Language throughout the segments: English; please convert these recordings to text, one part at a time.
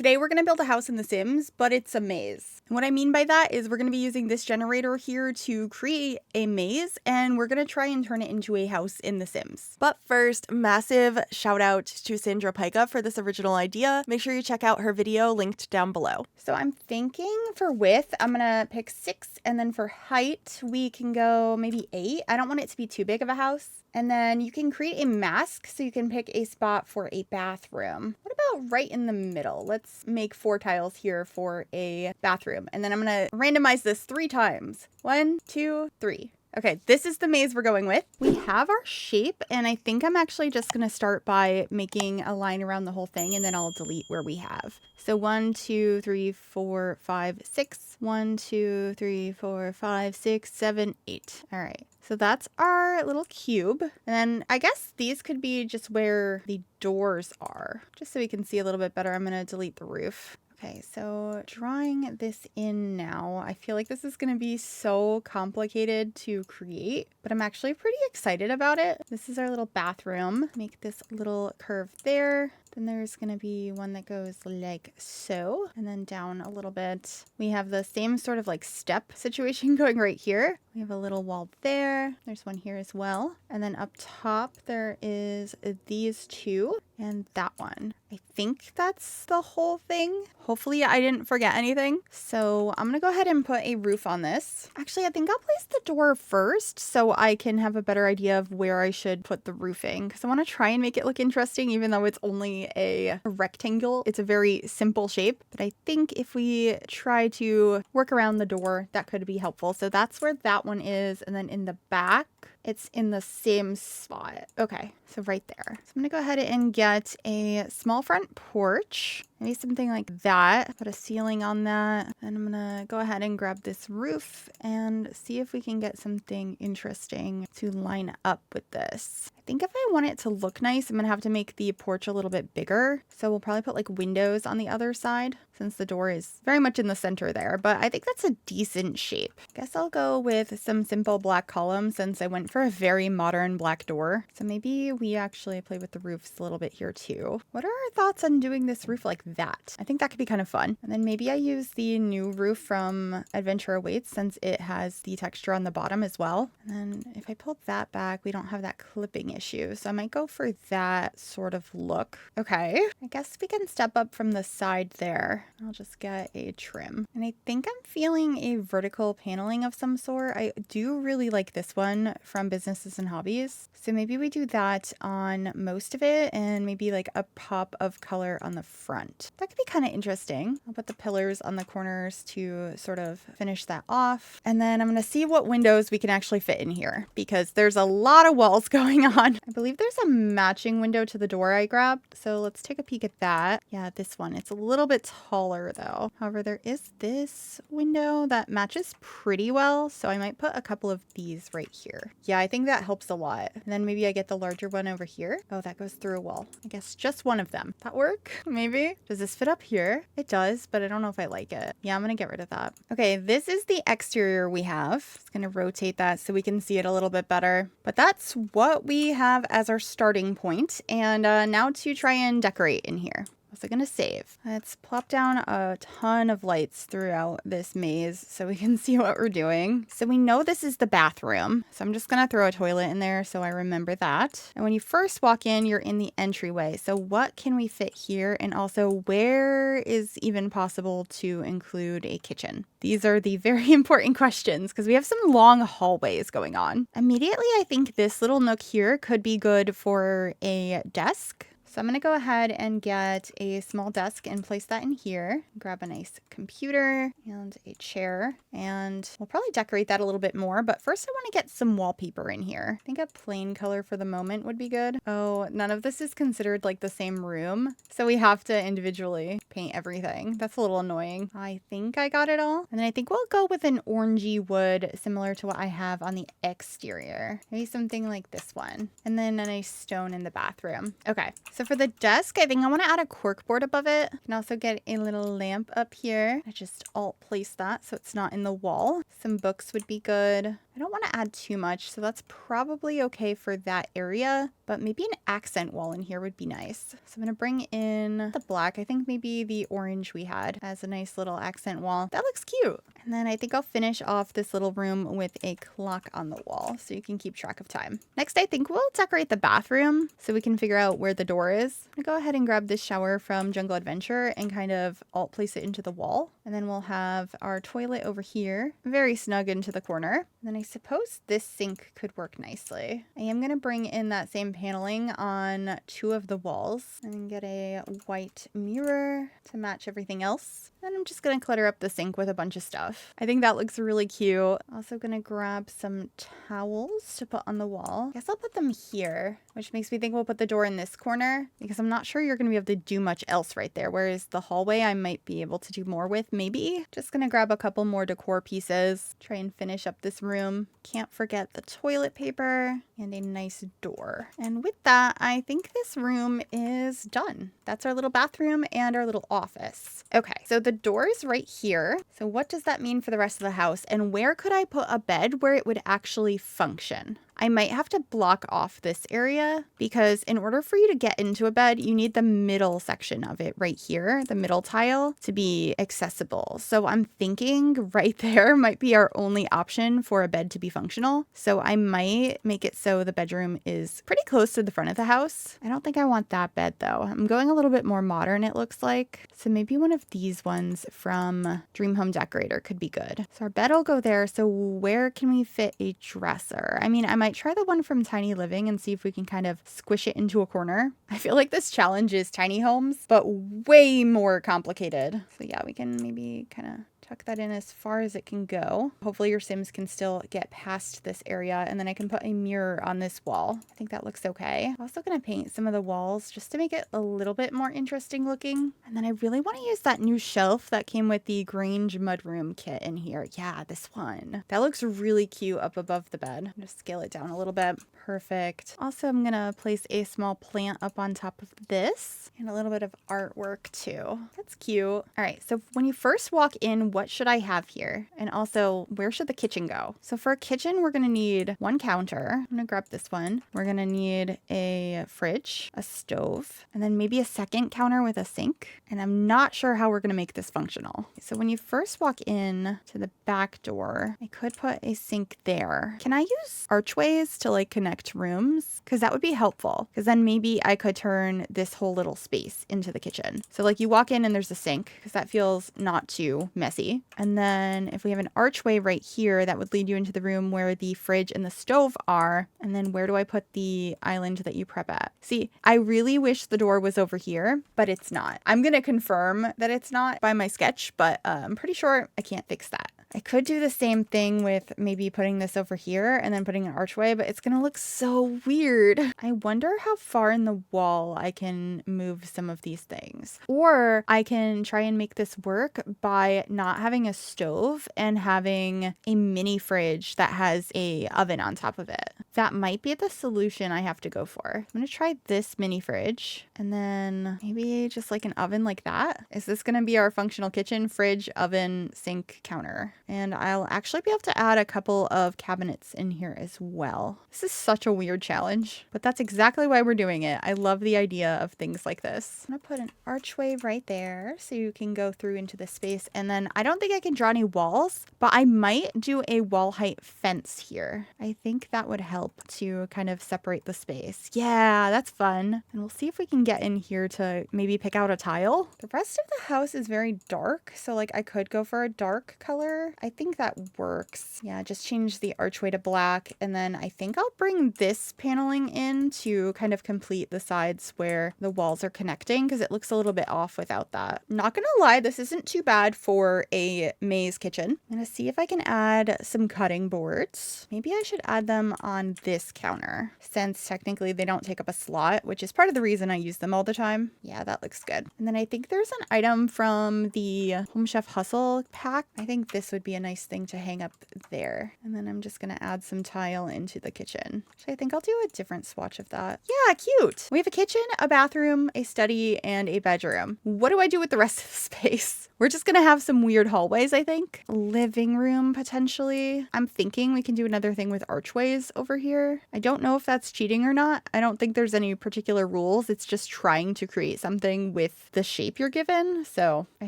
Today we're going to build a house in The Sims, but it's a maze. And what I mean by that is we're going to be using this generator here to create a maze, and we're going to try and turn it into a house in The Sims. But first, massive shout out to SandraPyka for this original idea. Make sure you check out her video linked down below. So I'm thinking for width, I'm going to pick 6, and then for height, we can go maybe 8. I don't want it to be too big of a house. And then you can create a mask, so you can pick a spot for a bathroom. What about right in the middle? Let's make 4 tiles here for a bathroom. And then I'm going to randomize this 3 times. 1, 2, 3. Okay, this is the maze we're going with. We have our shape, and I think I'm actually just going to start by making a line around the whole thing, and then I'll delete where we have. So 1, 2, 3, 4, 5, 6. 1, 2, 3, 4, 5, 6, 7, 8. All right. So that's our little cube. And then I guess these could be just where the doors are. Just so we can see a little bit better, I'm going to delete the roof. Okay, so drawing this in now, I feel like this is going to be so complicated to create, but I'm actually pretty excited about it. This is our little bathroom. Make this little curve there. Then there's going to be one that goes like so, and then down a little bit. We have the same sort of like step situation going right here. We have a little wall there. There's one here as well. And then up top, there is these 2 and that one. I think that's the whole thing. Hopefully I didn't forget anything. So I'm going to go ahead and put a roof on this. Actually, I think I'll place the door first so I can have a better idea of where I should put the roofing, because I want to try and make it look interesting, even though it's only a rectangle. It's a very simple shape, but I think if we try to work around the door, that could be helpful. So that's where that one is. And then in the back, it's in the same spot. Okay, so right there. So I'm gonna go ahead and get a small front porch. Maybe something like that. Put a ceiling on that. And I'm gonna go ahead and grab this roof and see if we can get something interesting to line up with this. I think if I want it to look nice, I'm gonna have to make the porch a little bit bigger. So we'll probably put like windows on the other side, since the door is very much in the center there, but I think that's a decent shape. Guess I'll go with some simple black columns since I went for a very modern black door. So maybe we actually play with the roofs a little bit here too. What are our thoughts on doing this roof like that? I think that could be kind of fun. And then maybe I use the new roof from Adventure Awaits since it has the texture on the bottom as well. And then if I pull that back, we don't have that clipping issue. So I might go for that sort of look. Okay, I guess we can step up from the side there. I'll just get a trim. And I think I'm feeling a vertical paneling of some sort. I do really like this one from Businesses and Hobbies. So maybe we do that on most of it and maybe like a pop of color on the front. That could be kind of interesting. I'll put the pillars on the corners to sort of finish that off. And then I'm going to see what windows we can actually fit in here because there's a lot of walls going on. I believe there's a matching window to the door I grabbed. So let's take a peek at that. Yeah, this one. It's a little bit taller though. However, there is this window that matches pretty well. So I might put a couple of these right here. Yeah, I think that helps a lot. And then maybe I get the larger one over here. Oh, that goes through a wall. I guess just one of them. That work? Maybe? Does this fit up here? It does, but I don't know if I like it. Yeah, I'm gonna get rid of that. Okay, this is the exterior we have. Just gonna rotate that so we can see it a little bit better. But that's what we have as our starting point. And now to try and decorate in here. Also gonna save. Let's plop down a ton of lights throughout this maze so we can see what we're doing. So we know this is the bathroom. So I'm just gonna throw a toilet in there so I remember that. And when you first walk in, you're in the entryway. So what can we fit here? And also where is even possible to include a kitchen? These are the very important questions because we have some long hallways going on. Immediately, I think this little nook here could be good for a desk. So I'm going to go ahead and get a small desk and place that in here. Grab a nice computer and a chair. And we'll probably decorate that a little bit more. But first I want to get some wallpaper in here. I think a plain color for the moment would be good. Oh, none of this is considered like the same room. So we have to individually paint everything. That's a little annoying. I think I got it all. And then I think we'll go with an orangey wood similar to what I have on the exterior. Maybe something like this one. And then a nice stone in the bathroom. Okay. So for the desk, I think I want to add a cork board above it. I can also get a little lamp up here. I just alt place that so it's not in the wall. Some books would be good. I don't want to add too much, so that's probably okay for that area, but maybe an accent wall in here would be nice. So I'm going to bring in the black. I think maybe the orange we had as a nice little accent wall. That looks cute. And then I think I'll finish off this little room with a clock on the wall so you can keep track of time. Next, I think we'll decorate the bathroom so we can figure out where the door is. I'm gonna go ahead and grab this shower from Jungle Adventure and kind of alt place it into the wall. And then we'll have our toilet over here, very snug into the corner. And then I suppose this sink could work nicely. I am gonna bring in that same paneling on 2 of the walls and get a white mirror to match everything else. And I'm just gonna clutter up the sink with a bunch of stuff. I think that looks really cute. Also gonna grab some towels to put on the wall. Guess I'll put them here, which makes me think we'll put the door in this corner because I'm not sure you're gonna be able to do much else right there. Whereas the hallway I might be able to do more with, maybe. Just gonna grab a couple more decor pieces, try and finish up this room. Can't forget the toilet paper and a nice door. And with that, I think this room is done. That's our little bathroom and our little office. Okay, so the door is right here. So what does that mean for the rest of the house? And where could I put a bed where it would actually function? I might have to block off this area because in order for you to get into a bed, you need the middle section of it right here, the middle tile, to be accessible. So I'm thinking right there might be our only option for a bed to be functional. So I might make it so the bedroom is pretty close to the front of the house. I don't think I want that bed though. I'm going a little bit more modern, it looks like. So maybe one of these ones from Dream Home Decorator could be good. So our bed will go there. So where can we fit a dresser? I mean, I might try the one from Tiny Living and see if we can kind of squish it into a corner. I feel like this challenge is tiny homes, but way more complicated. So yeah, we can maybe kind of tuck that in as far as it can go. Hopefully your Sims can still get past this area, and then I can put a mirror on this wall. I think that looks okay. I'm also going to paint some of the walls just to make it a little bit more interesting looking. And then I really want to use that new shelf that came with the Grange Mudroom kit in here. Yeah, this one. That looks really cute up above the bed. I'm going to scale it down a little bit. Perfect. Also, I'm going to place a small plant up on top of this and a little bit of artwork too. That's cute. All right, so when you first walk in, what should I have here? And also, where should the kitchen go? So for a kitchen, we're going to need one counter. I'm going to grab this one. We're going to need a fridge, a stove, and then maybe a second counter with a sink. And I'm not sure how we're going to make this functional. So when you first walk in to the back door, I could put a sink there. Can I use archways to like connect rooms? Because that would be helpful. Because then maybe I could turn this whole little space into the kitchen. So like you walk in and there's a sink because that feels not too messy. And then if we have an archway right here, that would lead you into the room where the fridge and the stove are. And then where do I put the island that you prep at? See, I really wish the door was over here, but it's not. I'm going to confirm that it's not by my sketch, but I'm pretty sure I can't fix that. I could do the same thing with maybe putting this over here and then putting an archway, but it's going to look so weird. I wonder how far in the wall I can move some of these things. Or I can try and make this work by not having a stove and having a mini fridge that has a oven on top of it. That might be the solution I have to go for. I'm going to try this mini fridge and then maybe just like an oven like that. Is this going to be our functional kitchen? Fridge, oven, sink, counter. And I'll actually be able to add a couple of cabinets in here as well. This is such a weird challenge, but that's exactly why we're doing it. I love the idea of things like this. I'm gonna put an archway right there so you can go through into the space. And then I don't think I can draw any walls, but I might do a wall height fence here. I think that would help to kind of separate the space. Yeah, that's fun. And we'll see if we can get in here to maybe pick out a tile. The rest of the house is very dark, so like I could go for a dark color. I think that works. Yeah, just change the archway to black. And then I think I'll bring this paneling in to kind of complete the sides where the walls are connecting because it looks a little bit off without that. Not gonna lie, this isn't too bad for a maze kitchen. I'm gonna see if I can add some cutting boards. Maybe I should add them on this counter since technically they don't take up a slot, which is part of the reason I use them all the time. Yeah, that looks good. And then I think there's an item from the Home Chef Hustle pack. I think this would be a nice thing to hang up there. And then I'm just going to add some tile into the kitchen. So I think I'll do a different swatch of that. Yeah, cute. We have a kitchen, a bathroom, a study, and a bedroom. What do I do with the rest of the space? We're just gonna have some weird hallways, I think. Living room, potentially. I'm thinking we can do another thing with archways over here. I don't know if that's cheating or not. I don't think there's any particular rules. It's just trying to create something with the shape you're given. So I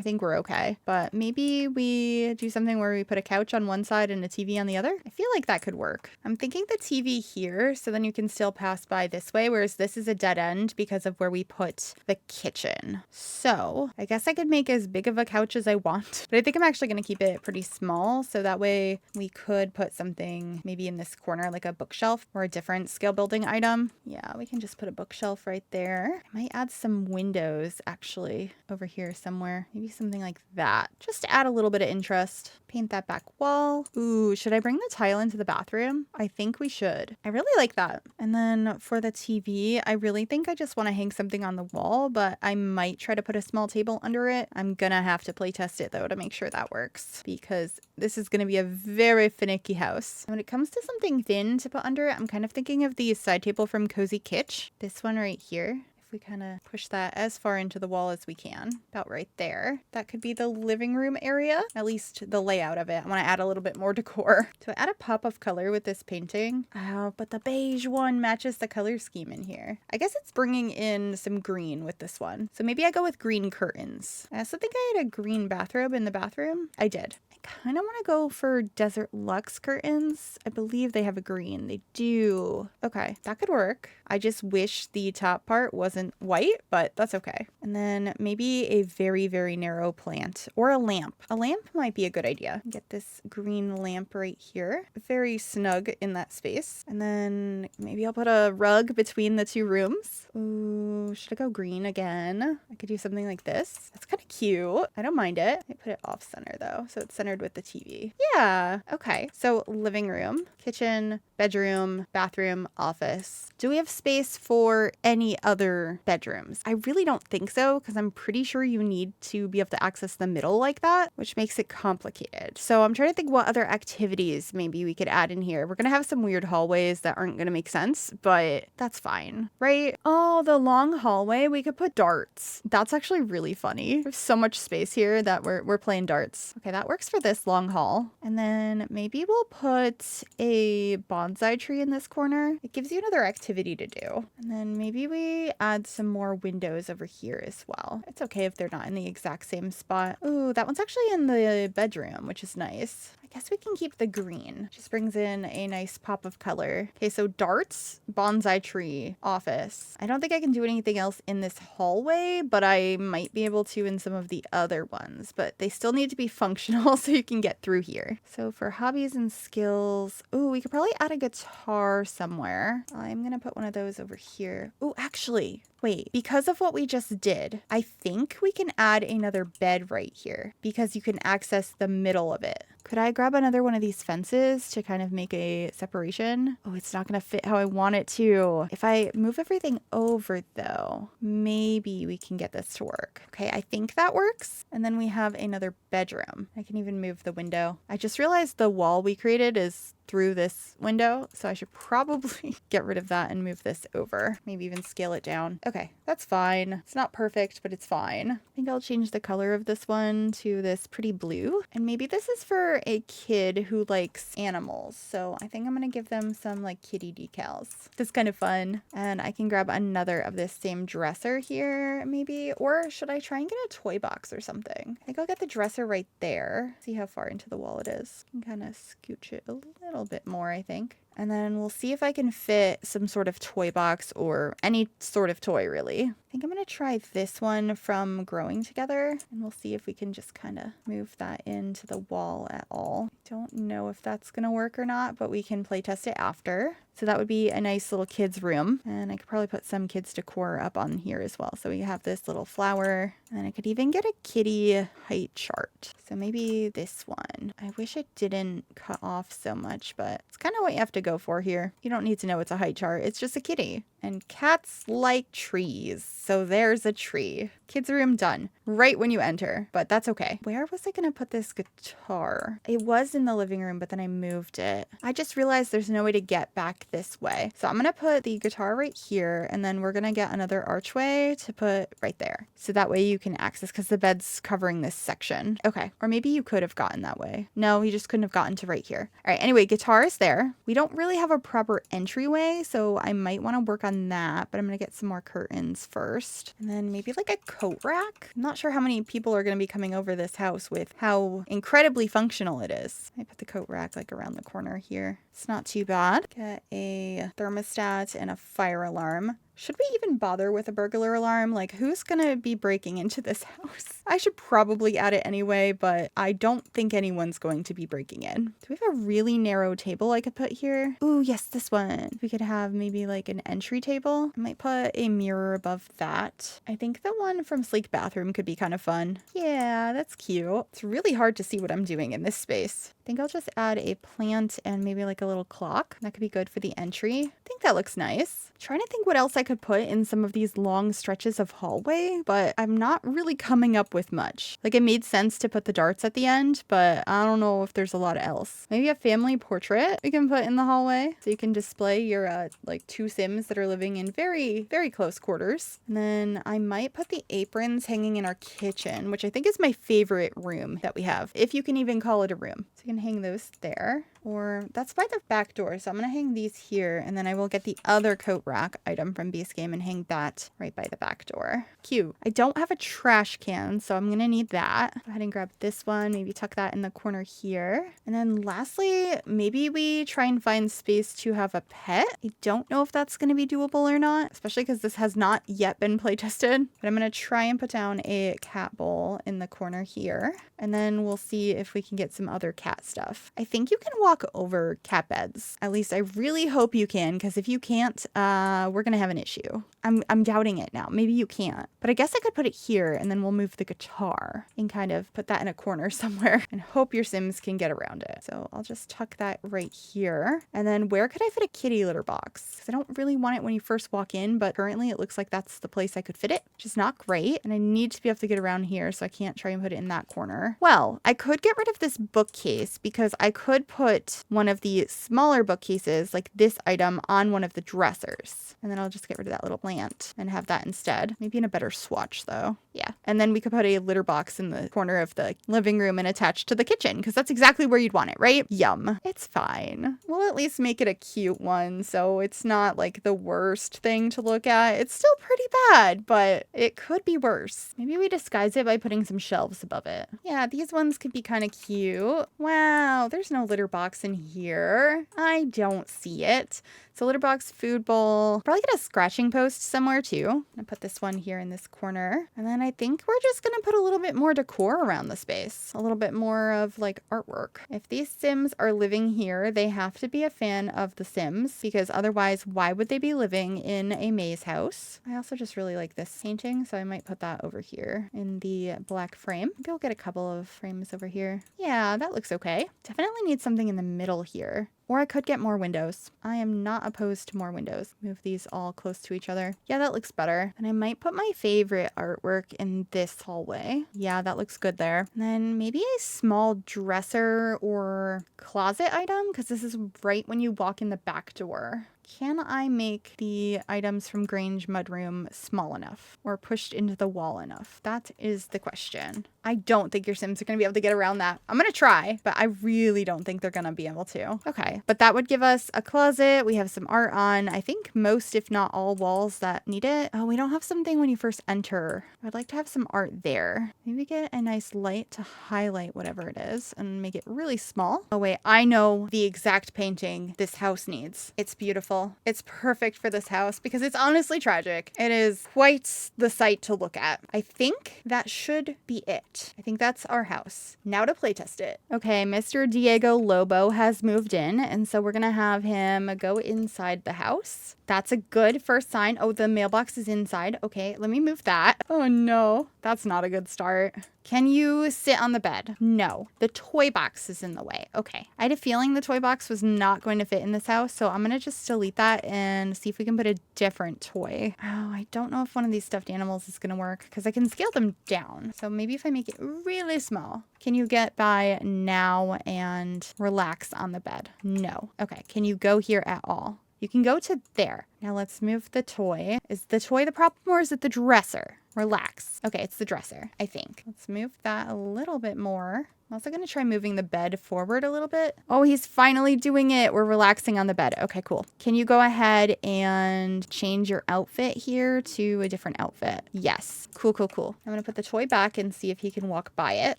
think we're okay. But maybe we do something where we put a couch on one side and a TV on the other. I feel like that could work. I'm thinking the TV here, so then you can still pass by this way, whereas this is a dead end because of where we put the kitchen. So I guess I could make as big of a couch as I want, but I think I'm actually going to keep it pretty small. So that way we could put something maybe in this corner, like a bookshelf or a different scale building item. Yeah, we can just put a bookshelf right there. I might add some windows actually over here somewhere. Maybe something like that, just to add a little bit of interest. Paint that back wall. Ooh, should I bring the tile into the bathroom? I think we should. I really like that. And then for the TV, I really think I just want to hang something on the wall, but I might try to put a small table under it. I'm gonna have to play test it though to make sure that works, because this is gonna be a very finicky house. When it comes to something thin to put under it, I'm kind of thinking of the side table from Cozy Kitch. This one right here. We kind of push that as far into the wall as we can, about right there. That could be the living room area, at least the layout of it. I want to add a little bit more decor. So I add a pop of color with this painting. Oh, but the beige one matches the color scheme in here. I guess it's bringing in some green with this one. So maybe I go with green curtains. I also think I had a green bathrobe in the bathroom. I did. Kind of want to go for Desert Luxe curtains. I believe they have a green. They do. Okay, that could work. I just wish the top part wasn't white, but that's okay. And then maybe a very, very narrow plant or a lamp. A lamp might be a good idea. Get this green lamp right here. Very snug in that space. And then maybe I'll put a rug between the two rooms. Ooh, should I go green again? I could do something like this. That's kind of cute. I don't mind it. I put it off center though, so it's centered with the TV. Yeah, okay. So living room, kitchen, bedroom, bathroom, office. Do we have space for any other bedrooms? I really don't think so, because I'm pretty sure you need to be able to access the middle like that, which makes it complicated. So I'm trying to think what other activities maybe we could add in here. We're gonna have some weird hallways that aren't gonna make sense, but that's fine, right? Oh, the long hallway, we could put darts. That's actually really funny. There's so much space here that we're playing darts. Okay, that works for this long hall. And then maybe we'll put a bonsai tree in this corner. It gives you another activity to do. And then maybe we add some more windows over here as well. It's okay if they're not in the exact same spot. Ooh, that one's actually in the bedroom, which is nice. I guess we can keep the green. Just brings in a nice pop of color. Okay, so darts, bonsai tree, office. I don't think I can do anything else in this hallway, but I might be able to in some of the other ones, but they still need to be functional so you can get through here. So for hobbies and skills, ooh, we could probably add a guitar somewhere. I'm gonna put one of those over here. Ooh, actually, wait, because of what we just did, I think we can add another bed right here because you can access the middle of it. Could I grab another one of these fences to kind of make a separation? Oh, it's not going to fit how I want it to. If I move everything over though, maybe we can get this to work. Okay, I think that works. And then we have another bedroom. I can even move the window. I just realized the wall we created is through this window, so I should probably get rid of that and move this over. Maybe even scale it down. Okay, that's fine. It's not perfect, but it's fine. I think I'll change the color of this one to this pretty blue. And maybe this is for a kid who likes animals. So I think I'm gonna give them some like kitty decals. That's kind of fun. And I can grab another of this same dresser here, maybe. Or should I try and get a toy box or something? I think I'll get the dresser right there. See how far into the wall it is. I can kind of scooch it a little bit more, I think. And then we'll see if I can fit some sort of toy box or any sort of toy, really. I think I'm going to try this one from Growing Together, and we'll see if we can just kind of move that into the wall at all. Don't know if that's going to work or not, but we can play test it after. So that would be a nice little kids room, and I could probably put some kids decor up on here as well. So we have this little flower, and I could even get a kitty height chart. So maybe this one. I wish it didn't cut off so much, but it's kind of what you have to go for here. You don't need to know it's a height chart. It's just a kitty. And cats like trees. So there's a tree. Kids' room done. Right when you enter, but that's okay. Where was I gonna put this guitar? It was in the living room, but then I moved it. I just realized there's no way to get back this way. So I'm gonna put the guitar right here, and then we're gonna get another archway to put right there. So that way you can access, because the bed's covering this section. Okay, or maybe you could have gotten that way. No, you just couldn't have gotten to right here. All right, anyway, guitar is there. We don't really have a proper entryway, so I might wanna work on that, but I'm gonna get some more curtains first. And then maybe like a coat rack. I'm not sure how many people are going to be coming over this house with how incredibly functional it is. I put the coat rack like around the corner here. It's not too bad. Get a thermostat and a fire alarm. Should we even bother with a burglar alarm? Like, who's gonna be breaking into this house? I should probably add it anyway, but I don't think anyone's going to be breaking in. Do we have a really narrow table I could put here? Ooh, yes, this one. We could have maybe like an entry table. I might put a mirror above that. I think the one from Sleek Bathroom could be kind of fun. Yeah, that's cute. It's really hard to see what I'm doing in this space. I think I'll just add a plant and maybe like a little clock. That could be good for the entry. I think that looks nice. Trying to think what else I could put in some of these long stretches of hallway, but I'm not really coming up with much. Like, it made sense to put the darts at the end, but I don't know if there's a lot else. Maybe a family portrait we can put in the hallway so you can display your like 2 Sims that are living in very, very close quarters. And then I might put the aprons hanging in our kitchen, which I think is my favorite room that we have, if you can even call it a room. So you can hang those there. Or that's by the back door, so I'm going to hang these here, and then I will get the other coat rack item from Base Game and hang that right by the back door. Cute. I don't have a trash can, so I'm going to need that. Go ahead and grab this one, maybe tuck that in the corner here. And then lastly, maybe we try and find space to have a pet. I don't know if that's going to be doable or not, especially because this has not yet been play tested. But I'm going to try and put down a cat bowl in the corner here, and then we'll see if we can get some other cat stuff. I think you can walk over cat beds. At least I really hope you can, because if you can't, we're gonna have an issue. I'm doubting it now. Maybe you can't. But I guess I could put it here, and then we'll move the guitar and kind of put that in a corner somewhere and hope your Sims can get around it. So I'll just tuck that right here. And then where could I fit a kitty litter box? Because I don't really want it when you first walk in, but currently it looks like that's the place I could fit it, which is not great. And I need to be able to get around here, so I can't try and put it in that corner. Well, I could get rid of this bookcase, because I could put one of the smaller bookcases, like this item, on one of the dressers. And then I'll just get rid of that little plant and have that instead. Maybe in a better swatch though. Yeah. And then we could put a litter box in the corner of the living room and attach to the kitchen, because that's exactly where you'd want it, right? Yum. It's fine. We'll at least make it a cute one, so it's not like the worst thing to look at. It's still pretty bad, but it could be worse. Maybe we disguise it by putting some shelves above it. Yeah, these ones could be kind of cute. Wow, there's no litter box in here. I don't see it. So litter box, food bowl, probably get a scratching post somewhere too. I'm gonna put this one here in this corner. And then I think we're just gonna put a little bit more decor around the space. A little bit more of like artwork. If these Sims are living here, they have to be a fan of The Sims, because otherwise why would they be living in a maze house? I also just really like this painting, so I might put that over here in the black frame. Maybe I'll get a couple of frames over here. Yeah, that looks okay. Definitely need something in the middle here. Or I could get more windows. I am not opposed to more windows. Move these all close to each other. Yeah, that looks better. And I might put my favorite artwork in this hallway. Yeah, that looks good there. And then maybe a small dresser or closet item, because this is right when you walk in the back door. Can I make the items from Grange Mudroom small enough or pushed into the wall enough? That is the question. I don't think your Sims are going to be able to get around that. I'm going to try, but I really don't think they're going to be able to. Okay, but that would give us a closet. We have some art on, I think, most, if not all, walls that need it. Oh, we don't have something when you first enter. I'd like to have some art there. Maybe get a nice light to highlight whatever it is and make it really small. Oh wait, I know the exact painting this house needs. It's beautiful. It's perfect for this house because it's honestly tragic. It is quite the sight to look at. I think that should be it. I think that's our house. Now to playtest it. Okay, Mr. Diego Lobo has moved in, and so we're gonna have him go inside the house. That's a good first sign. Oh, the mailbox is inside. Okay, let me move that. Oh no, that's not a good start. Can you sit on the bed? No. The toy box is in the way. Okay. I had a feeling the toy box was not going to fit in this house, so I'm going to just delete that and see if we can put a different toy. Oh, I don't know if one of these stuffed animals is going to work because I can scale them down. So maybe if I make it really small. Can you get by now and relax on the bed? No. Okay. Can you go here at all? You can go to there. Now let's move the toy. Is the toy the problem or is it the dresser? Relax. Okay, it's the dresser, I think. Let's move that a little bit more. I'm also going to try moving the bed forward a little bit. Oh, he's finally doing it. We're relaxing on the bed. Okay, cool. Can you go ahead and change your outfit here to a different outfit? Yes. Cool, cool, cool. I'm going to put the toy back and see if he can walk by it.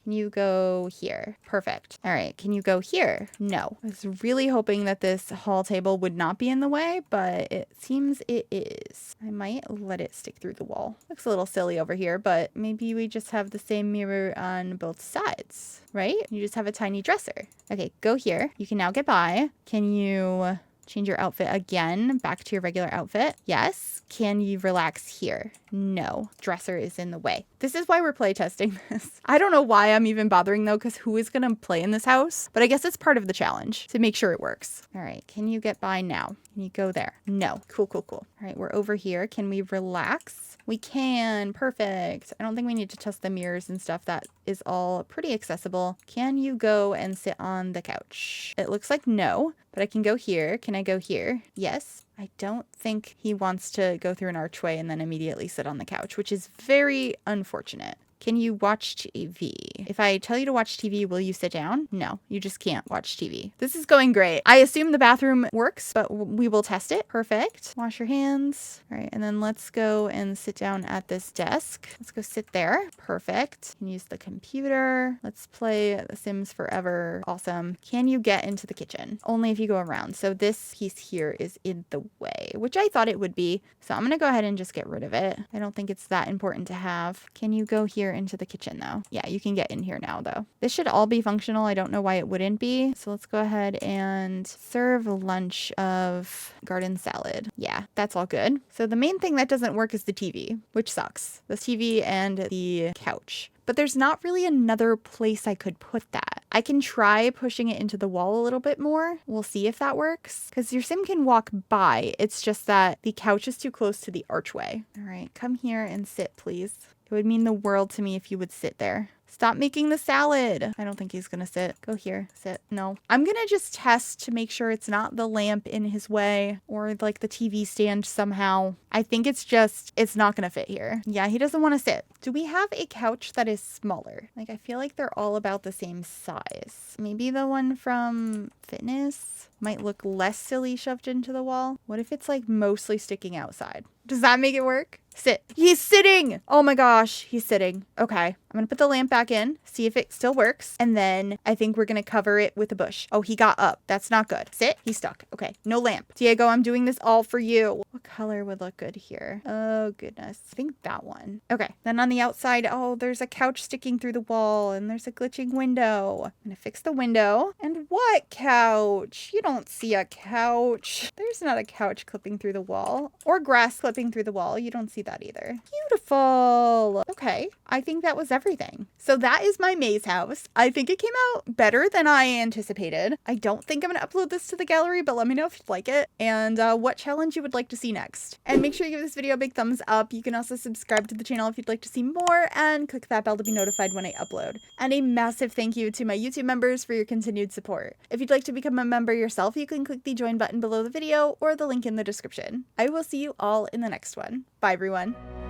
Can you go here? Perfect. All right. Can you go here? No. I was really hoping that this hall table would not be in the way, but it seems it is. I might let it stick through the wall. Looks a little silly over here, but maybe we just have the same mirror on both sides, right? You just have a tiny dresser. Okay, go here. You can now get by. Can you change your outfit again back to your regular outfit? Yes. Can you relax here? No. Dresser is in the way. This is why we're playtesting this. I don't know why I'm even bothering though, because who is going to play in this house? But I guess it's part of the challenge to make sure it works. All right. Can you get by now? Can you go there? No. Cool, cool, cool. All right. We're over here. Can we relax? We can. Perfect. I don't think we need to test the mirrors and stuff. That is all pretty accessible. Can you go and sit on the couch? It looks like no, but I can go here. Can I go here? Yes. I don't think he wants to go through an archway and then immediately sit on the couch, which is very unfortunate. Can you watch TV? If I tell you to watch TV, will you sit down? No, you just can't watch TV. This is going great. I assume the bathroom works, but we will test it. Perfect. Wash your hands. All right, and then let's go and sit down at this desk. Let's go sit there. Perfect. Can use the computer. Let's play The Sims Forever. Awesome. Can you get into the kitchen? Only if you go around. So this piece here is in the way, which I thought it would be. So I'm going to go ahead and just get rid of it. I don't think it's that important to have. Can you go here into the kitchen though? Yeah, you can get in here now though. This should all be functional. I don't know why it wouldn't be. So let's go ahead and serve lunch of garden salad. Yeah, that's all good. So the main thing that doesn't work is the TV, which sucks. The TV and the couch. But there's not really another place I could put that. I can try pushing it into the wall a little bit more. We'll see if that works. Because your sim can walk by. It's just that the couch is too close to the archway. All right, come here and sit, please. It would mean the world to me if you would sit there. Stop making the salad. I don't think he's gonna sit. Go here, sit. No. I'm gonna just test to make sure it's not the lamp in his way or like the TV stand somehow. I think it's just, it's not gonna fit here. Yeah, he doesn't want to sit. Do we have a couch that is smaller? Like, I feel like they're all about the same size. Maybe the one from Fitness might look less silly shoved into the wall. What if it's like mostly sticking outside? Does that make it work? Sit. He's sitting. Oh my gosh, he's sitting. Okay, I'm gonna put the lamp back in, see if it still works. And then I think we're gonna cover it with a bush. Oh, he got up. That's not good. Sit. He's stuck. Okay, no lamp. Diego, I'm doing this all for you. What color would look good here? Oh goodness. I think that one. Okay, then on the outside, oh, there's a couch sticking through the wall and there's a glitching window. I'm gonna fix the window. And what couch? You don't see a couch. There's not a couch clipping through the wall or grass clipping through the wall. You don't see that either. Beautiful. Okay, I think that was everything. So that is my maze house. I think it came out better than I anticipated. I don't think I'm gonna upload this to the gallery, but let me know if you'd like it and what challenge you would like to see next. And make sure you give this video a big thumbs up. You can also subscribe to the channel if you'd like to see more and click that bell to be notified when I upload. And a massive thank you to my YouTube members for your continued support. If you'd like to become a member yourself, you can click the join button below the video or the link in the description. I will see you all in the next one. Bye everyone.